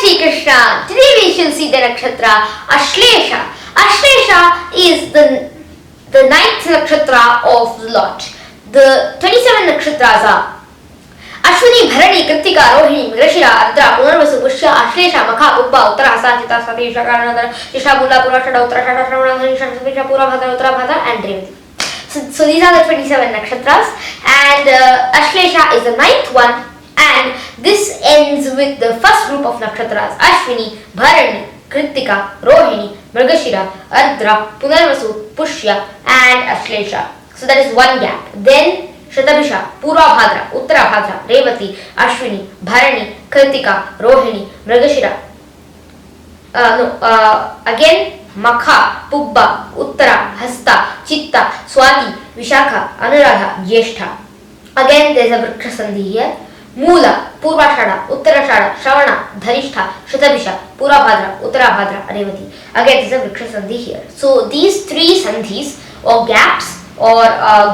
Shri Krishna. Today we shall see the nakshatra ASHLESHA. ASHLESHA is the ninth nakshatra of the Lord. The 27 nakshatras are Ashwini, Bharani, Kritika, Rohini, Mrigashira, Ardra, Punarvasu, Pushya, ASHLESHA, Makha, Ubba, Uttara, Hasta, Chitta, Swati, Shakaranadara, Shisha, Bula, Purashada, Uttara, Shada, Shravana, Shisha, Pura, Bhadra, Uttara, Bhadra, and Revati. So these are the 27 nakshatras, and ASHLESHA is the ninth one, and this ends with the first group of nakshatras: Ashwini, Bharani, Kritika, Rohini, Mrigashira, Ardra, Punarvasu, Pushya, and ASHLESHA. So that is one gap. Then Shatabhisha, Pura Bhadra, Uttara Bhadra, Revati, Ashwini, Bharani, Kritika, Rohini, Mrigashira. Again Makha, Pubba, Uttara, Hasta, Chitta, Swati, Vishakha, Anuradha, Jyeshtha. Again there is a Vriksha Sandhi here. Mula, Purvashada, Uttarashada, Shravana, Dhanishta, Shatabhisha, Purabhadra, Uttarabhadra, Revati. Again there is a Vriksha Sandhi here. So these three sandhis or gaps or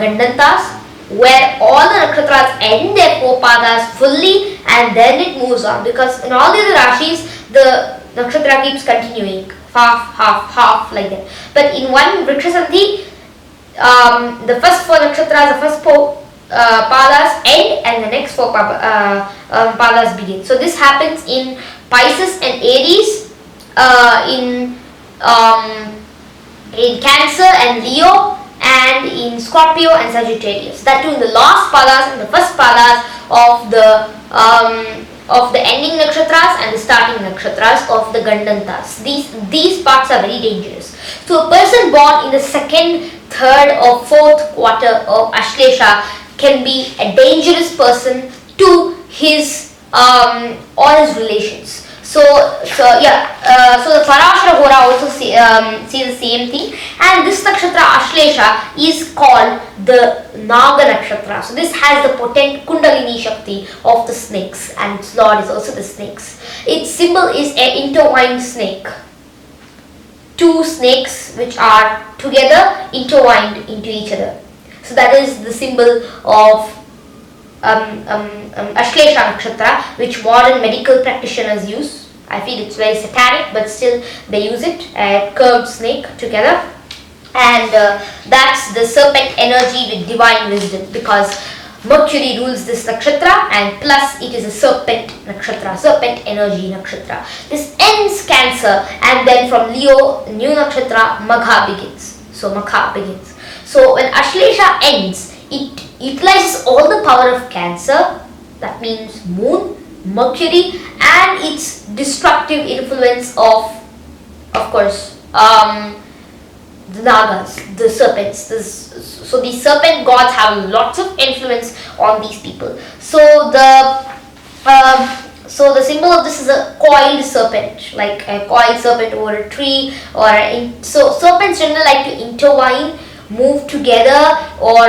Gandantas, where all the nakshatras end their four padas fully and then it moves on, because in all the other rashis the nakshatra keeps continuing half like that. But in one Vriksha Sandhi, the first four nakshatras, the first four padas end and the next four padas begin. So this happens in Pisces and Aries, in Cancer and Leo, and in Scorpio and Sagittarius. That too in the last padas and the first padas of the ending nakshatras and the starting nakshatras of the Gandantas. These parts are very dangerous. So a person born in the second, third or fourth quarter of ASHLESHA can be a dangerous person to his or his relations. So the Parashara Hora also see the same thing, and this nakshatra ASHLESHA is called the Naga nakshatra. So this has the potent Kundalini Shakti of the snakes, and its lord is also the snakes. Its symbol is an intertwined snake. Two snakes which are together intertwined into each other. So that is the symbol of ASHLESHA nakshatra, which modern medical practitioners use. I feel it's very satanic, but still they use it, a curved snake together, and that's the serpent energy with divine wisdom, because Mercury rules this nakshatra, and plus it is a serpent nakshatra, serpent energy nakshatra. This ends Cancer, and then from Leo, new nakshatra Magha begins. So Magha begins. So when ASHLESHA ends, it utilizes all the power of Cancer, that means moon, Mercury, and its destructive influence of course, the Nagas, the serpents. So these serpent gods have lots of influence on these people. So the symbol of this is a coiled serpent, like a coiled serpent over a tree, so serpents generally like to intertwine, move together, or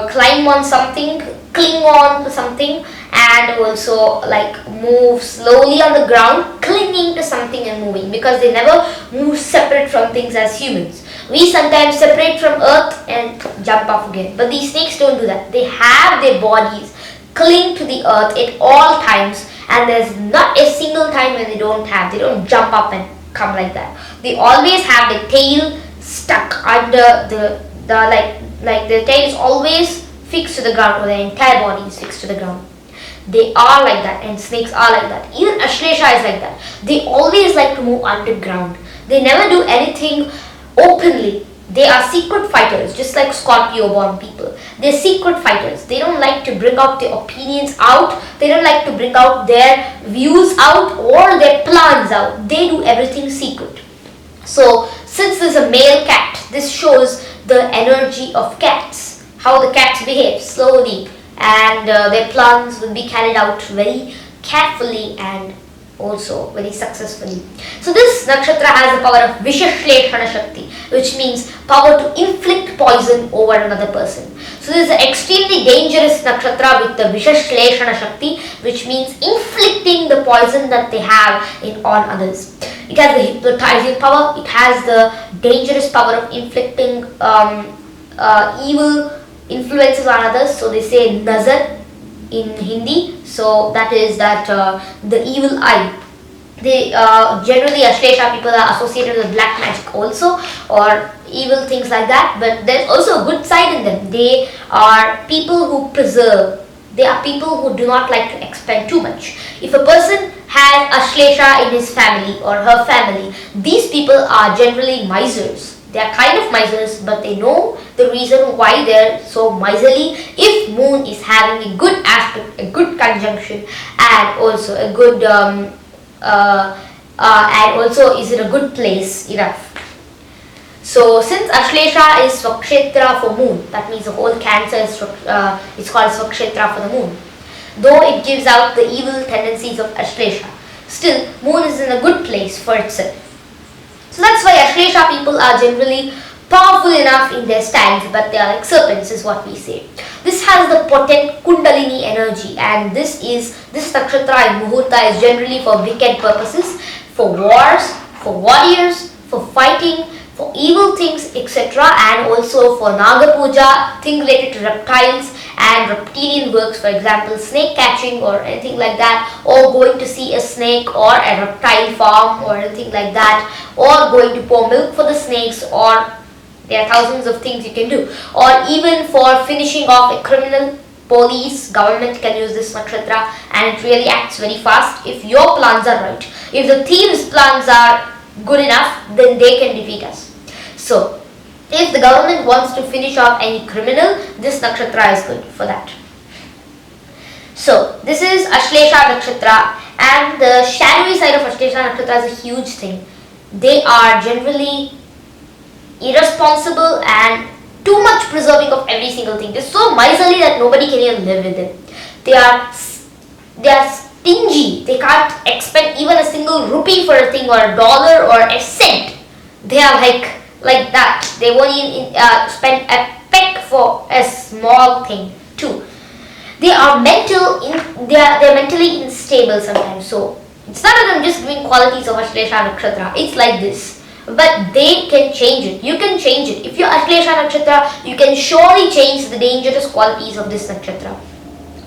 climb on something, cling on to something, and also like move slowly on the ground, clinging to something and moving, because they never move separate from things as humans. We sometimes separate from earth and jump off again, but these snakes don't do that. They have their bodies cling to the earth at all times, and there's not a single time when they don't jump up and come like that. They always have the tail stuck under the their tail is always fixed to the ground, or their entire body is fixed to the ground. They are like that, and snakes are like that. Even ASHLESHA is like that. They always like to move underground. They never do anything openly. They are secret fighters, just like Scorpio born people. They're secret fighters. They don't like to bring out their opinions out. They don't like to bring out their views out or their plans out. They do everything secret. So since there's a male cat, this shows the energy of cats, how the cats behave slowly, and their plans will be carried out very carefully and also very successfully. So this nakshatra has the power of Vishasleshana Shakti, which means power to inflict poison over another person. So this is an extremely dangerous nakshatra with the Vishasleshana Shakti, which means inflicting the poison that they have on others. It has the hypnotizing power. It has the dangerous power of inflicting evil influences on others. So they say nazar in Hindi. So that is that the evil eye. They generally Ashlesha people are associated with black magic also, or evil things like that. But there's also a good side in them. They are people who preserve. They are people who do not like to expend too much. If a person has Ashlesha in his family or her family, these people are generally misers. They are kind of misers, but they know the reason why they're so miserly. If moon is having a good aspect, a good conjunction, and also a good and also is in a good place enough. So since Ashlesha is Swakshetra for moon, that means the whole Cancer is called Swakshetra for the moon. Though it gives out the evil tendencies of Ashlesha, still moon is in a good place for itself. So that's why Ashlesha people are generally powerful enough in their stands, but they are like serpents is what we say. This has the potent Kundalini energy, and this nakshatra in Muhurta is generally for wicked purposes, for wars, for warriors, for fighting, for evil things, etc., and also for Naga Puja, things related to reptiles and reptilian works, for example snake catching or anything like that, or going to see a snake or a reptile farm or anything like that, or going to pour milk for the snakes, or there are thousands of things you can do, or even for finishing off a criminal. Police, government can use this nakshatra, and it really acts very fast if your plans are right. If the thieves' plans are good enough, then they can defeat us. So, if the government wants to finish off any criminal, this nakshatra is good for that. So, this is Ashlesha nakshatra, and the shadowy side of Ashlesha nakshatra is a huge thing. They are generally irresponsible and too much preserving of every single thing. They're so miserly that nobody can even live with them. They are stingy. They can't expend even a single rupee for a thing, or a dollar or a cent. They are like that. They won't even spend a peck for a small thing too. They are they're mentally unstable sometimes. So it's not that I'm just giving qualities of Ashlesha nakshatra. It's like this. But they can change it. You can change it. If you're Ashlesha nakshatra, you can surely change the dangerous qualities of this nakshatra.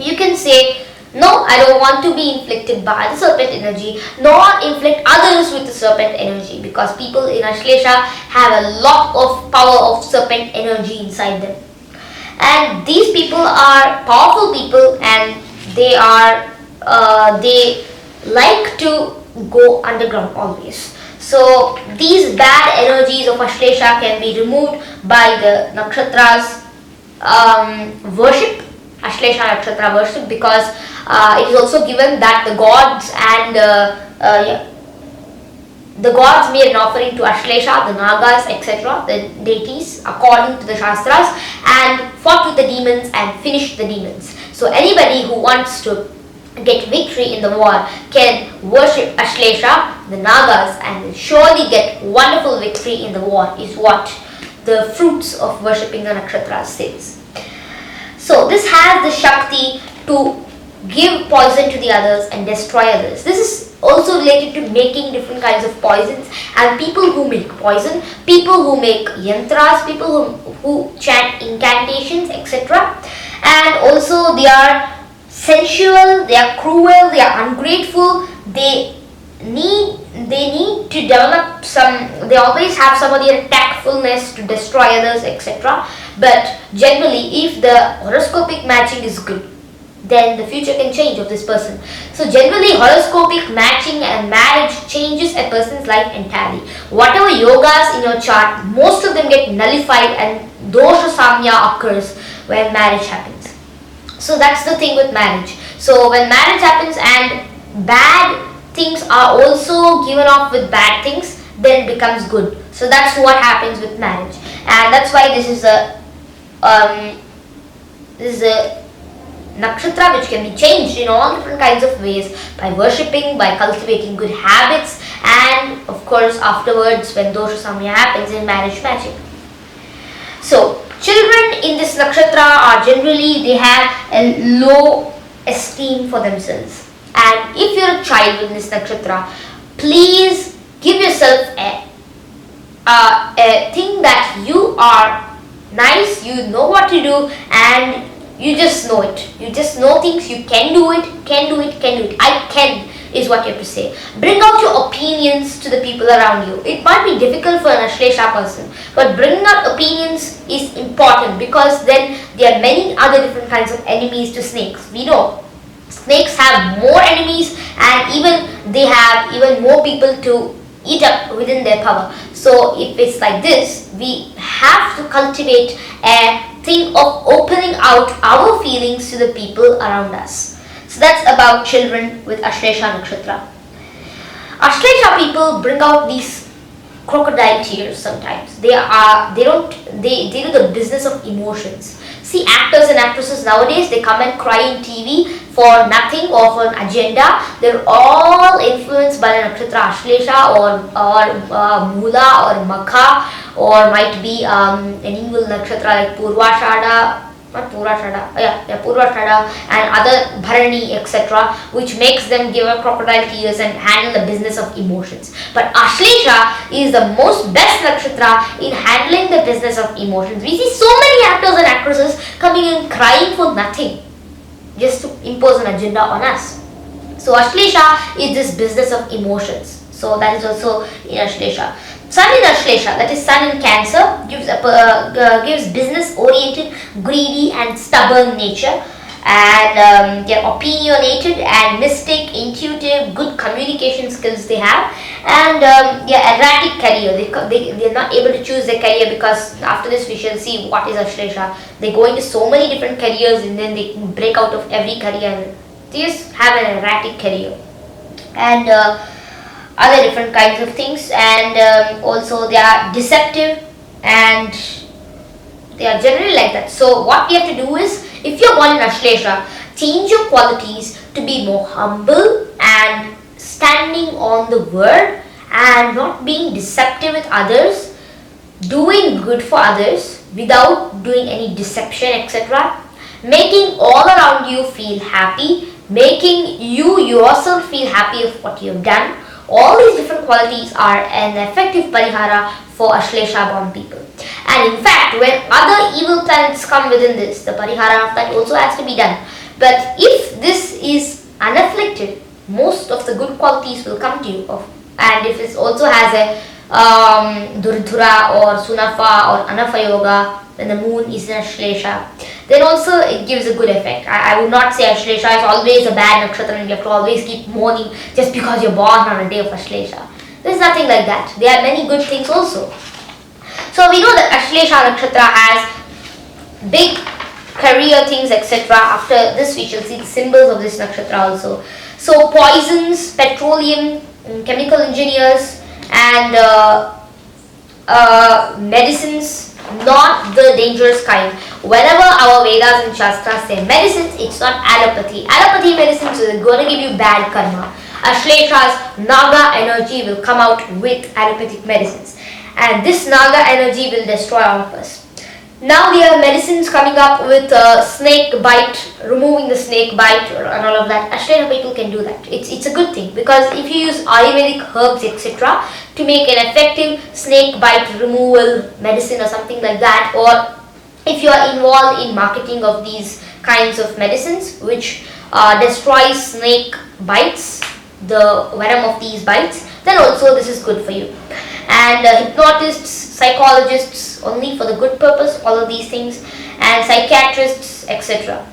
You can say, no, I don't want to be inflicted by the serpent energy, nor inflict others with the serpent energy, because people in Ashlesha have a lot of power of serpent energy inside them. And these people are powerful people, and they like to go underground always. So these bad energies of Ashlesha can be removed by the nakshatra's worship, Ashlesha nakshatra worship, because it is also given that the gods and the gods made an offering to Ashlesha, the Nagas, etc., the deities, according to the Shastras, and fought with the demons and finished the demons. So anybody who wants to get victory in the war can worship Ashlesha, the Nagas, and will surely get wonderful victory in the war, is what the fruits of worshipping the nakshatra says. So this has the Shakti to give poison to the others and destroy others. This is also related to making different kinds of poisons, and people who make poison, people who make yantras, people who chant incantations, etc. And also they are sensual, they are cruel, they are ungrateful, they need to develop they always have some of their tactfulness to destroy others, etc. But generally, if the horoscopic matching is good, then the future can change of this person. So generally, horoscopic matching and marriage changes a person's life entirely. Whatever yogas in your chart, most of them get nullified, and dosha samya occurs when marriage happens. So that's the thing with marriage. So when marriage happens and bad things are also given off with bad things, then it becomes good. So that's what happens with marriage, and that's why this is a nakshatra which can be changed in all different kinds of ways, by worshipping, by cultivating good habits, and of course afterwards when dosha samya happens in marriage magic. So children in this nakshatra are generally, they have a low esteem for themselves, and if you're a child in this nakshatra, please give yourself a thing that you are nice, you know what to do, and you just know it. You just know things, you can do it, I can. is what you have to say. Bring out your opinions to the people around you. It might be difficult for an Ashlesha person, but bringing out opinions is important, because then there are many other different kinds of enemies to snakes. We know snakes have more enemies, and even they have even more people to eat up within their power. So if it's like this, we have to cultivate a thing of opening out our feelings to the people around us. So that's about children with Ashlesha nakshatra. Ashlesha people bring out these crocodile tears sometimes. They do the business of emotions. See, actors and actresses nowadays, they come and cry in TV for nothing or for an agenda. They're all influenced by the nakshatra Ashlesha or Mula or Makha, or might be an evil nakshatra like Purvashada, Purvashada and other Bharani, etc., which makes them give a crocodile tears and handle the business of emotions. But Ashlesha is the most best nakshatra in handling the business of emotions. We see so many actors and actresses coming and crying for nothing, just to impose an agenda on us. So Ashlesha is this business of emotions. So that is also in Ashlesha. Sun in Ashlesha, that is Sun in Cancer, gives business-oriented, greedy and stubborn nature, and they're opinionated and mystic, intuitive, good communication skills they have, and they're erratic career. They're not able to choose their career, because after this we shall see what is Ashlesha. They go into so many different careers and then they break out of every career. They just have an erratic career. And other different kinds of things, and also they are deceptive, and they are generally like that. So what we have to do is, if you're born in Ashlesha, change your qualities to be more humble and standing on the word, and not being deceptive with others, doing good for others without doing any deception, etc., making all around you feel happy, making you yourself feel happy of what you've done. All these different qualities are an effective parihara for Ashlesha born people. And in fact, when other evil planets come within this, the parihara of that also has to be done. But if this is unafflicted, most of the good qualities will come to you. And if it also has a Durdhura or Sunafa or Anafa yoga, when the moon is in Ashlesha, then also it gives a good effect. I would not say Ashlesha is always a bad nakshatra and you have to always keep mourning just because you're born on a day of Ashlesha. There's nothing like that. There are many good things also. So we know that Ashlesha nakshatra has big career things, etc. After this we shall see the symbols of this nakshatra also. So poisons, petroleum, chemical engineers, and medicines, not the dangerous kind. Whenever our Vedas and Shastras say medicines, it's not allopathy. Allopathy medicines are going to give you bad karma. Ashlesha's Naga energy will come out with allopathic medicines, and this Naga energy will destroy all of us. Now there are medicines coming up with snake bite, removing the snake bite and all of that. Ashlesha people can do that. It's a good thing, because if you use Ayurvedic herbs, etc., to make an effective snake bite removal medicine or something like that, or if you are involved in marketing of these kinds of medicines which destroys snake bites, the venom of these bites, then also this is good for you. And hypnotists, psychologists, only for the good purpose, all of these things, and psychiatrists, etc.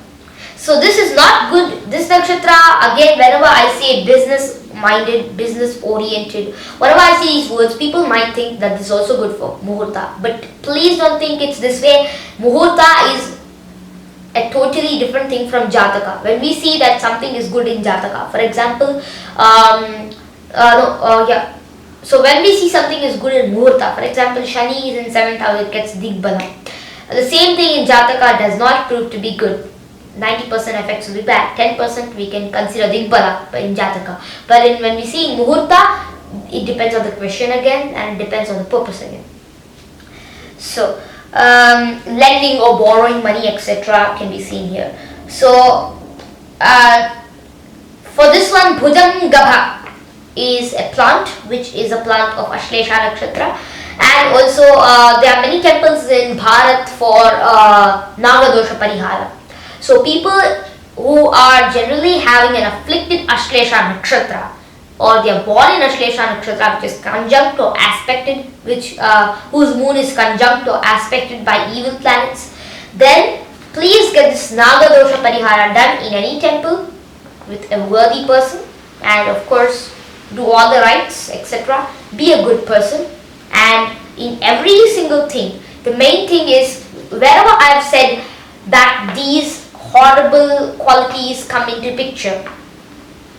So this is not good. This nakshatra, again, whenever I say business minded, business oriented, whenever I see these words, people might think that this is also good for muhurta, but please don't think it's this way. Muhurta is a totally different thing from jataka. When we see that something is good in jataka, for example, so when we see something is good in muhurta, for example, Shani is in 7th house, it gets digbala. The same thing in jataka does not prove to be good. 90% effects will be bad. 10% we can consider digbala in jataka. But when we see in muhurta, it depends on the question again, and it depends on the purpose again. So lending or borrowing money, etc., can be seen here. So for this one, Bhujangabha is a plant, which is a plant of Ashlesha nakshatra, and also there are many temples in Bharat for Nagadosha parihara. So people who are are generally having an afflicted ASHLESHA nakshatra, or they are born in ASHLESHA nakshatra, which is conjunct or aspected, whose moon is conjunct or aspected by evil planets, then please get this Naga dosha parihara done in any temple with a worthy person, and of course do all the rites, etc. Be a good person, and in every single thing, the main thing is, wherever I have said that these horrible qualities come into picture,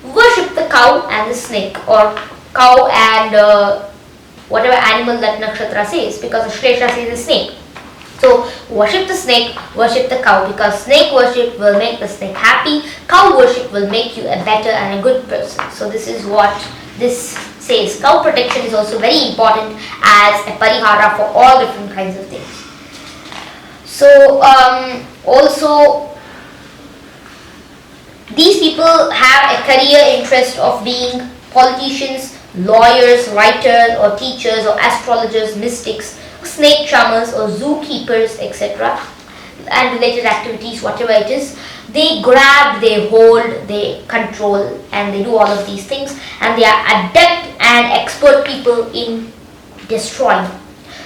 worship the cow and the snake, or cow and whatever animal that nakshatra says, because ASHLESHA says the snake. So worship the snake, worship the cow, because snake worship will make the snake happy, cow worship will make you a better and a good person. So this is what this says. Cow protection is also very important as a parihara for all different kinds of things. So also these people have a career interest of being politicians, lawyers, writers or teachers or astrologers, mystics, snake charmers or zookeepers, etc. and related activities, whatever it is. They grab, they hold, they control, and they do all of these things, and they are adept and expert people in destroying.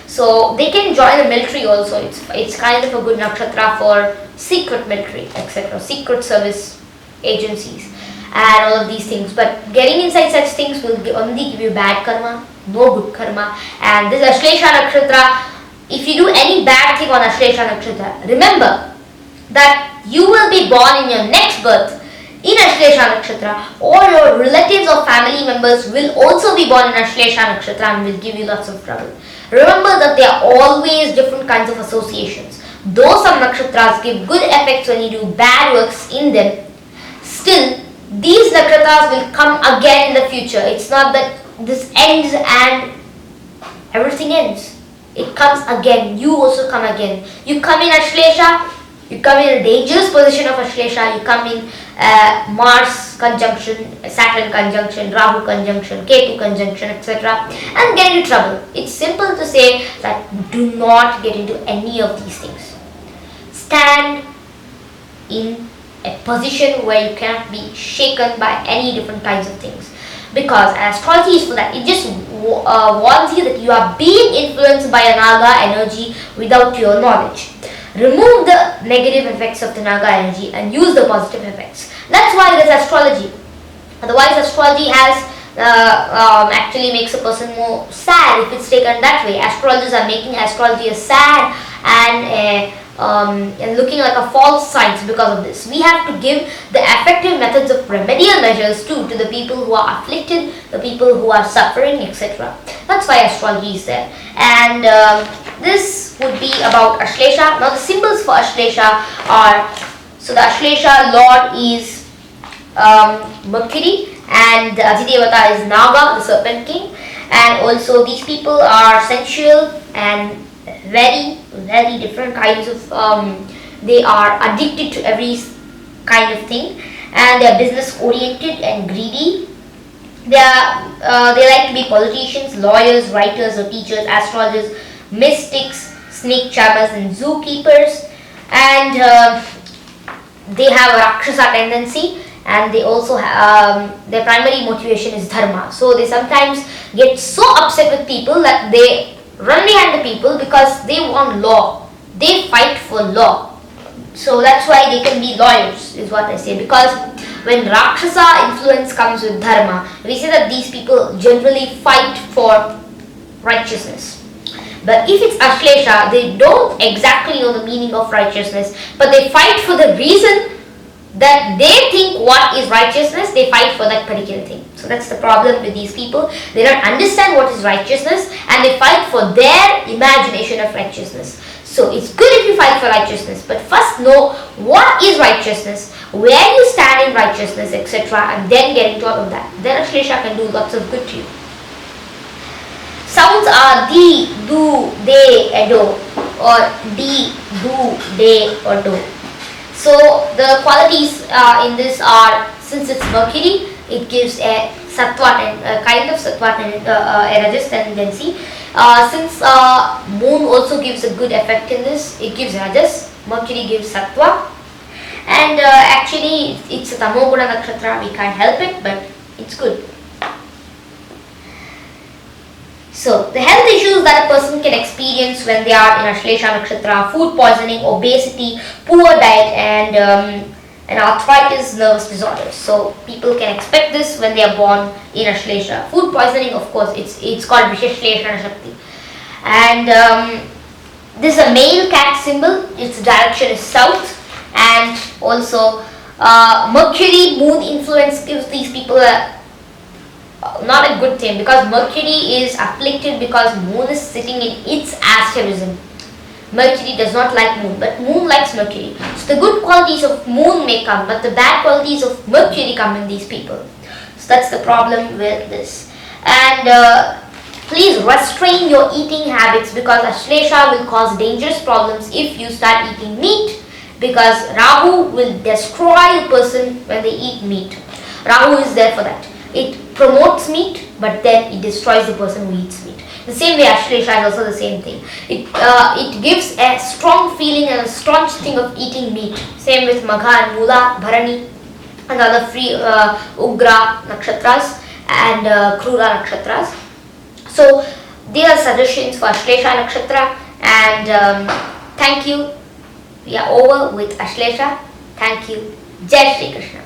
So they can join the military also. It's kind of a good nakshatra for secret military, etc., secret service agencies and all of these things. But getting inside such things will only give you bad karma, no good karma. And this ASHLESHA nakshatra, if you do any bad thing on ASHLESHA nakshatra, remember that you will be born in your next birth in ASHLESHA nakshatra, or your relatives or family members will also be born in ASHLESHA nakshatra and will give you lots of trouble. Remember that there are always different kinds of associations. Though some nakshatras give good effects when you do bad works in them, still these nakshatras will come again in the future. It's not that this ends and everything ends. It comes again. You also come again. You come in ASHLESHA, you come in a dangerous position of ASHLESHA, you come in Mars conjunction, Saturn conjunction, Rahu conjunction, Ketu conjunction, etc. and get into trouble. It's simple to say that do not get into any of these things. Stand in a position where you cannot be shaken by any different kinds of things, because astrology is for that. It just warns you that you are being influenced by a Naga energy without your knowledge. Remove the negative effects of the Naga energy and use the positive effects. That's why there's astrology. Otherwise, astrology has actually makes a person more sad if it's taken that way. Astrologers are making astrology a sad and looking like a false science because of this. We have to give the effective methods of remedial measures too to the people who are afflicted, the people who are suffering, etc. That's why astrology is there. And this would be about ASHLESHA. Now the symbols for ASHLESHA are, so the ASHLESHA Lord is Mercury, and the Adhidevata is Naga, the Serpent King. And also these people are sensual and very different kinds of, they are addicted to every kind of thing, and they are business oriented and greedy. They like to be politicians, lawyers, writers or teachers, astrologers, mystics, snake charmers and zookeepers, and they have a Rakshasa tendency, and they also have, their primary motivation is dharma. So they sometimes get so upset with people that they run behind the people because they want law. They fight for law. So that's why they can be lawyers, is what I say, because when Rakshasa influence comes with dharma, we say that these people generally fight for righteousness. But if it's ASHLESHA, they don't exactly know the meaning of righteousness, but they fight for the reason that they think what is righteousness, they fight for that particular thing. So that's the problem with these people. They don't understand what is righteousness and they fight for their imagination of righteousness. So it's good if you fight for righteousness, but first know what is righteousness, where you stand in righteousness, etc., and then get into all of that. Then ASHLESHA can do lots of good to you. Sounds are di, do, de, edo, or di, do, de, or do. So the qualities in this are, since it's Mercury, it gives a sattva, a kind of sattva, a rajas tendency. Since Moon also gives a good effect in this, it gives rajas, Mercury gives sattva. And actually it's a Tamoguna nakshatra, we can't help it, but it's good. So the health issues that a person can experience when they are in ASHLESHA nakshatra: food poisoning, obesity, poor diet, and arthritis, nervous disorders. So people can expect this when they are born in ASHLESHA. Food poisoning, of course, it's called Vishesleshana Shakti. And this is a male cat symbol. Its direction is south, and also Mercury moon influence gives these people not a good thing, because Mercury is afflicted because moon is sitting in its asterism. Mercury does not like moon, but moon likes Mercury. So the good qualities of moon may come, but the bad qualities of Mercury come in these people. So that's the problem with this. And please restrain your eating habits, because ASHLESHA will cause dangerous problems if you start eating meat, because Rahu will destroy a person when they eat meat. Rahu is there for that. It promotes meat, but then it destroys the person who eats meat. The same way ASHLESHA is also the same thing. It gives a strong feeling and a staunch thing of eating meat. Same with Magha and Mula, Bharani, and other free Ugra nakshatras and Krura nakshatras. So these are suggestions for ASHLESHA nakshatra, and thank you. We are over with ASHLESHA. Thank you. Jai Shri Krishna.